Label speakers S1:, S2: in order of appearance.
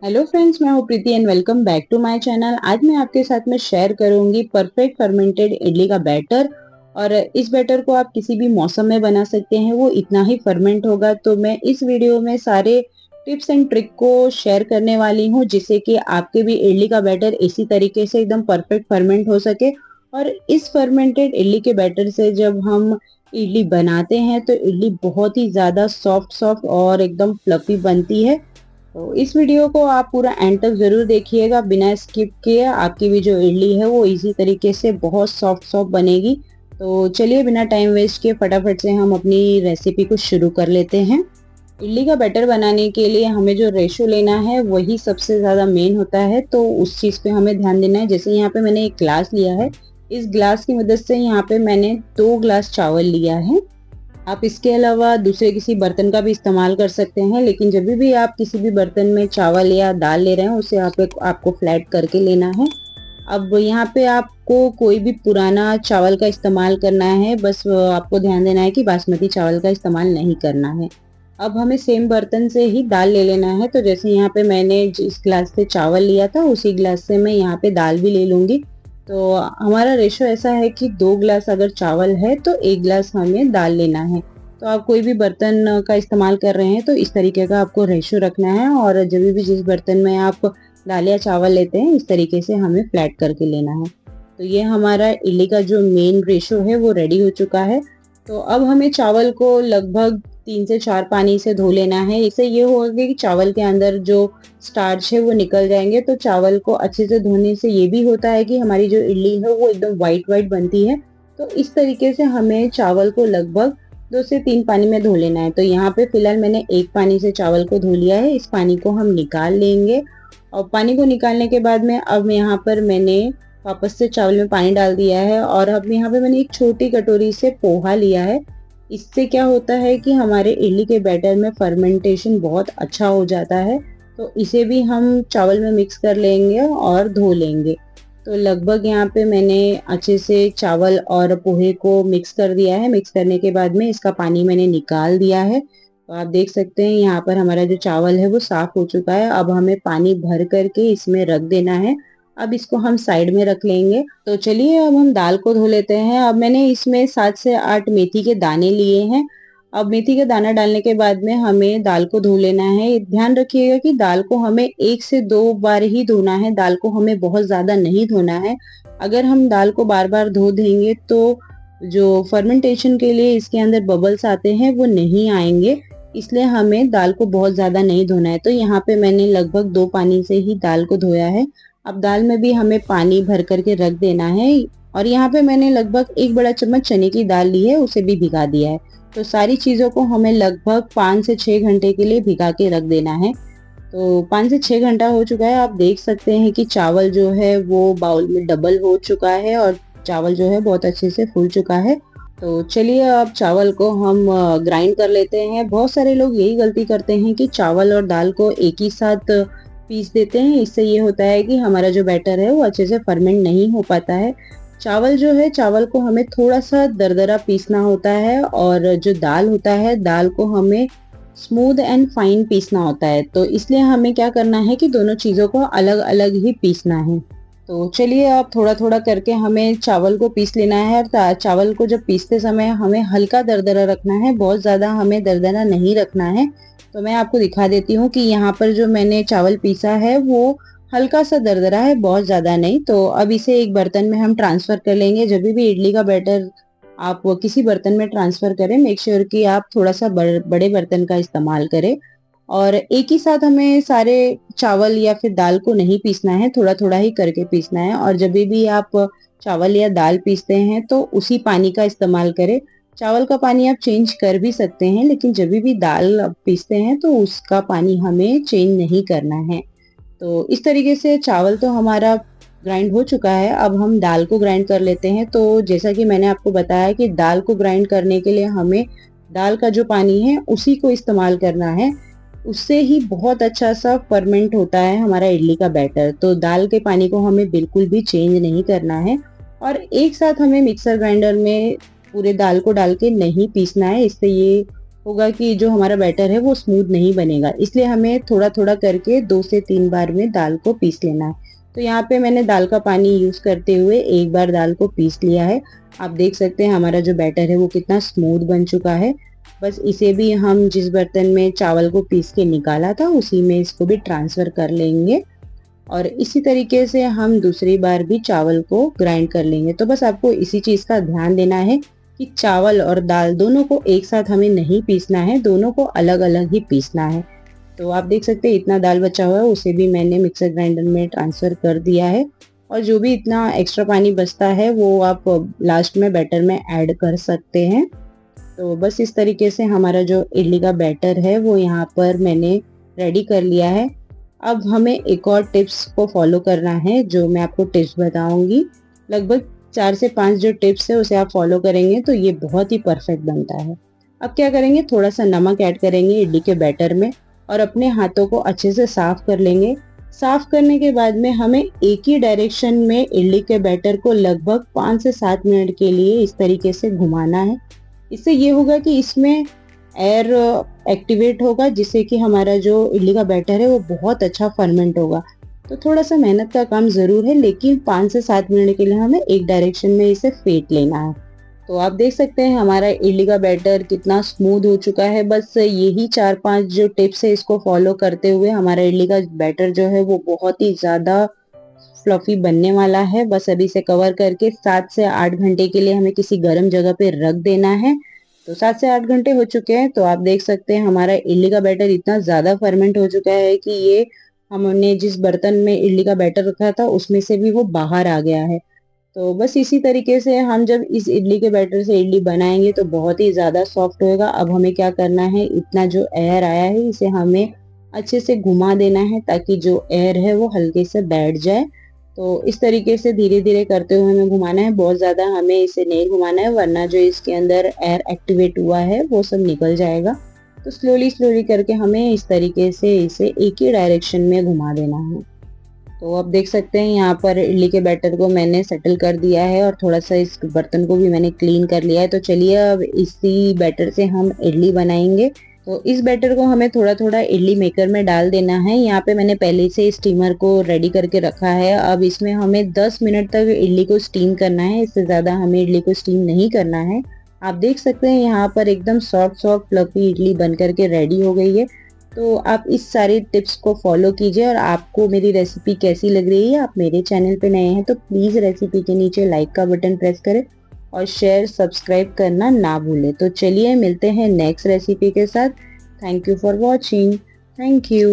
S1: Hello friends, मैं हूँ Preeti and welcome back to my channel. आज मैं आपके साथ में शेयर करूंगी परफेक्ट फर्मेंटेड इडली का बैटर। और इस बैटर को आप किसी भी मौसम में बना सकते हैं, वो इतना ही फर्मेंट होगा। तो मैं इस वीडियो में सारे टिप्स एंड ट्रिक को शेयर करने वाली हूँ, जिससे कि आपके भी इडली का बैटर इसी तरीके से एकदम परफेक्ट फर्मेंट हो सके। और इस फर्मेंटेड इडली के बैटर से जब हम इडली बनाते हैं तो इडली बहुत ही ज्यादा सॉफ्ट सॉफ्ट और एकदम फ्लफी बनती है। तो इस वीडियो को आप पूरा एंड तक जरूर देखिएगा, बिना स्किप किए। आपकी भी जो इडली है वो इसी तरीके से बहुत सॉफ्ट सॉफ्ट बनेगी। तो चलिए बिना टाइम वेस्ट किए फटाफट से हम अपनी रेसिपी को शुरू कर लेते हैं। इडली का बैटर बनाने के लिए हमें जो रेशो लेना है वही सबसे ज़्यादा मेन होता है, तो उस चीज़ पे हमें ध्यान देना है। जैसे यहाँ पे मैंने एक ग्लास लिया है, इस ग्लास की मदद से यहाँ पे मैंने 2 ग्लास चावल लिया है। आप इसके अलावा दूसरे किसी बर्तन का भी इस्तेमाल कर सकते हैं, लेकिन जब भी आप किसी भी बर्तन में चावल या दाल ले रहे हैं उसे आपको फ्लैट करके लेना है। अब यहाँ पे आपको कोई भी पुराना चावल का इस्तेमाल करना है, बस आपको ध्यान देना है कि बासमती चावल का इस्तेमाल नहीं करना है। अब हमें सेम बर्तन से ही दाल ले लेना है। तो जैसे यहाँ पे मैंने जिस ग्लास से चावल लिया था उसी ग्लास से मैं यहाँ पे दाल भी ले लूंगी। तो हमारा रेशो ऐसा है कि 2 ग्लास अगर चावल है तो 1 ग्लास हमें दाल लेना है। तो आप कोई भी बर्तन का इस्तेमाल कर रहे हैं तो इस तरीके का आपको रेशो रखना है, और जब भी जिस बर्तन में आप दाल या चावल लेते हैं इस तरीके से हमें फ्लैट करके लेना है। तो ये हमारा इडली का जो मेन रेशो है वो रेडी हो चुका है। तो अब हमें चावल को लगभग 3 से 4 पानी से धो लेना है। इससे ये होगा कि चावल के अंदर जो स्टार्च है वो निकल जाएंगे। तो चावल को अच्छे से धोने से ये भी होता है कि हमारी जो इडली है वो एकदम वाइट वाइट बनती है। तो इस तरीके से हमें चावल को लगभग 2 से 3 पानी में धो लेना है। तो यहाँ पे फिलहाल मैंने 1 पानी से चावल को धो लिया है। इस पानी को हम निकाल लेंगे, और पानी को निकालने के बाद में अब यहाँ पर मैंने वापस से चावल में पानी डाल दिया है। और अब यहाँ पे मैंने एक छोटी कटोरी से पोहा लिया है। इससे क्या होता है कि हमारे इडली के बैटर में फर्मेंटेशन बहुत अच्छा हो जाता है। तो इसे भी हम चावल में मिक्स कर लेंगे और धो लेंगे। तो लगभग यहाँ पे मैंने अच्छे से चावल और पोहे को मिक्स कर दिया है। मिक्स करने के बाद में इसका पानी मैंने निकाल दिया है। तो आप देख सकते हैं यहाँ पर हमारा जो चावल है वो साफ हो चुका है। अब हमें पानी भर करके इसमें रख देना है। अब इसको हम साइड में रख लेंगे। तो चलिए अब हम दाल को धो लेते हैं। अब मैंने इसमें 7 से 8 मेथी के दाने लिए हैं। अब मेथी का दाना डालने के बाद में हमें दाल को धो लेना है। ध्यान रखिएगा कि दाल को हमें 1 से 2 बार ही धोना है, दाल को हमें बहुत ज्यादा नहीं धोना है। अगर हम दाल को बार बार धो देंगे तो जो फर्मेंटेशन के लिए इसके अंदर बबल्स आते हैं वो नहीं आएंगे। इसलिए हमें दाल को बहुत ज्यादा नहीं धोना है। तो यहाँ पे मैंने लगभग 2 पानी से ही दाल को धोया है। अब दाल में भी हमें पानी भर करके रख देना है। और यहाँ पे मैंने लगभग 1 बड़ा चम्मच चने की दाल ली है, उसे भी भिगा दिया है। तो सारी चीजों को हमें लगभग 5 से 6 घंटे के लिए भिगा के रख देना है। तो 5 से 6 घंटा हो चुका है। आप देख सकते हैं कि चावल जो है वो बाउल में डबल हो चुका है और चावल जो है बहुत अच्छे से फूल चुका है। तो चलिए अब चावल को हम ग्राइंड कर लेते हैं। बहुत सारे लोग यही गलती करते हैं कि चावल और दाल को एक ही साथ पीस देते हैं। इससे ये होता है कि हमारा जो बैटर है वो अच्छे से फर्मेंट नहीं हो पाता है। चावल जो है, चावल को हमें थोड़ा सा दरदरा पीसना होता है, और जो दाल होता है दाल को हमें स्मूथ एंड फाइन पीसना होता है। तो इसलिए हमें क्या करना है कि दोनों चीज़ों को अलग अलग ही पीसना है। तो चलिए अब थोड़ा थोड़ा करके हमें चावल को पीस लेना है। और चावल को जब पीसते समय हमें हल्का दरदरा रखना है, बहुत ज़्यादा हमें दरदरा नहीं रखना है। तो मैं आपको दिखा देती हूँ कि यहाँ पर जो मैंने चावल पीसा है वो हल्का सा दरदरा है, बहुत ज़्यादा नहीं। तो अब इसे एक बर्तन में हम ट्रांसफ़र कर लेंगे। जब भी इडली का बैटर आप वो किसी बर्तन में ट्रांसफ़र करें, मेक श्योर कि आप थोड़ा सा बड़े बर्तन का इस्तेमाल करें। और एक ही साथ हमें सारे चावल या फिर दाल को नहीं पीसना है, थोड़ा थोड़ा ही करके पीसना है। और जब भी आप चावल या दाल पीसते हैं तो उसी पानी का इस्तेमाल करें। चावल का पानी आप चेंज कर भी सकते हैं, लेकिन जब भी दाल आप पीसते हैं तो उसका पानी हमें चेंज नहीं करना है। तो इस तरीके से चावल तो हमारा ग्राइंड हो चुका है। अब हम दाल को ग्राइंड कर लेते हैं। तो जैसा कि मैंने आपको बताया कि दाल को ग्राइंड करने के लिए हमें दाल का जो पानी है उसी को इस्तेमाल करना है। उससे ही बहुत अच्छा सा फर्मेंट होता है हमारा इडली का बैटर। तो दाल के पानी को हमें बिल्कुल भी चेंज नहीं करना है। और एक साथ हमें मिक्सर ग्राइंडर में पूरे दाल को डाल के नहीं पीसना है, इससे ये होगा कि जो हमारा बैटर है वो स्मूथ नहीं बनेगा। इसलिए हमें थोड़ा थोड़ा करके 2 से 3 बार में दाल को पीस लेना है। तो यहाँ पे मैंने दाल का पानी यूज करते हुए एक बार दाल को पीस लिया है। आप देख सकते हैं हमारा जो बैटर है वो कितना स्मूथ बन चुका है। बस इसे भी हम जिस बर्तन में चावल को पीस के निकाला था उसी में इसको भी ट्रांसफर कर लेंगे और इसी तरीके से हम दूसरी बार भी चावल को ग्राइंड कर लेंगे। तो बस आपको इसी चीज का ध्यान देना है कि चावल और दाल दोनों को एक साथ हमें नहीं पीसना है, दोनों को अलग अलग ही पीसना है। तो आप देख सकते हैं इतना दाल बचा हुआ है उसे भी मैंने मिक्सर ग्राइंडर में ट्रांसफर कर दिया है और जो भी इतना एक्स्ट्रा पानी बचता है वो आप लास्ट में बैटर में ऐड कर सकते हैं। तो बस इस तरीके से हमारा जो इडली का बैटर है वो यहाँ पर मैंने रेडी कर लिया है। अब हमें एक और टिप्स को फॉलो करना है जो मैं आपको टिप्स बताऊंगी। लगभग 4 से 5 जो टिप्स है उसे आप फॉलो करेंगे तो ये बहुत ही परफेक्ट बनता है। अब क्या करेंगे, थोड़ा सा नमक ऐड करेंगे इडली के बैटर में और अपने हाथों को अच्छे से साफ कर लेंगे। साफ करने के बाद में हमें एक ही डायरेक्शन में इडली के बैटर को लगभग 5 से 7 मिनट के लिए इस तरीके से घुमाना है। इससे ये होगा कि इसमें एयर एक्टिवेट होगा जिससे कि हमारा जो इडली का बैटर है वो बहुत अच्छा फर्मेंट होगा। तो थोड़ा सा मेहनत का काम जरूर है लेकिन 5 से 7 मिनट के लिए हमें एक डायरेक्शन में इसे फेंट लेना है। तो आप देख सकते हैं हमारा इडली का बैटर कितना स्मूथ हो चुका है। बस यही 4-5 जो टिप्स है इसको फॉलो करते हुए हमारा इडली का बैटर जो है वो बहुत ही ज्यादा फ्लफी बनने वाला है। बस अभी इसे कवर करके 7 से 8 घंटे के लिए हमें किसी गर्म जगह पे रख देना है। तो 7 से 8 घंटे हो चुके हैं तो आप देख सकते हैं हमारा इडली का बैटर इतना ज्यादा फर्मेंट हो चुका है कि ये हमने जिस बर्तन में इडली का बैटर रखा था उसमें से भी वो बाहर आ गया है। तो बस इसी तरीके से हम जब इस इडली के बैटर से इडली बनाएंगे तो बहुत ही ज्यादा सॉफ्ट होएगा। अब हमें क्या करना है, इतना जो एयर आया है इसे हमें अच्छे से घुमा देना है ताकि जो एयर है वो हल्के से बैठ जाए। तो इस तरीके से धीरे धीरे करते हुए हमें घुमाना है, बहुत ज्यादा हमें इसे नहीं घुमाना है वरना जो इसके अंदर एयर एक्टिवेट हुआ है वो सब निकल जाएगा। तो स्लोली स्लोली करके हमें इस तरीके से इसे एक ही डायरेक्शन में घुमा देना है। तो आप देख सकते हैं यहाँ पर इडली के बैटर को मैंने सेटल कर दिया है और थोड़ा सा इस बर्तन को भी मैंने क्लीन कर लिया है। तो चलिए अब इसी बैटर से हम इडली बनाएंगे। तो इस बैटर को हमें थोड़ा थोड़ा इडली मेकर में डाल देना है। यहाँ पे मैंने पहले से स्टीमर को रेडी करके रखा है। अब इसमें हमें 10 मिनट तक इडली को स्टीम करना है, इससे ज्यादा हमें इडली को स्टीम नहीं करना है। आप देख सकते हैं यहाँ पर एकदम सॉफ्ट सॉफ्ट फ्लफी इडली बन करके रेडी हो गई है। तो आप इस सारी टिप्स को फॉलो कीजिए और आपको मेरी रेसिपी कैसी लग रही है। आप मेरे चैनल पे नए हैं तो प्लीज रेसिपी के नीचे लाइक का बटन प्रेस करें और शेयर सब्सक्राइब करना ना भूलें। तो चलिए मिलते हैं नेक्स्ट रेसिपी के साथ। Thank you for watching. Thank you.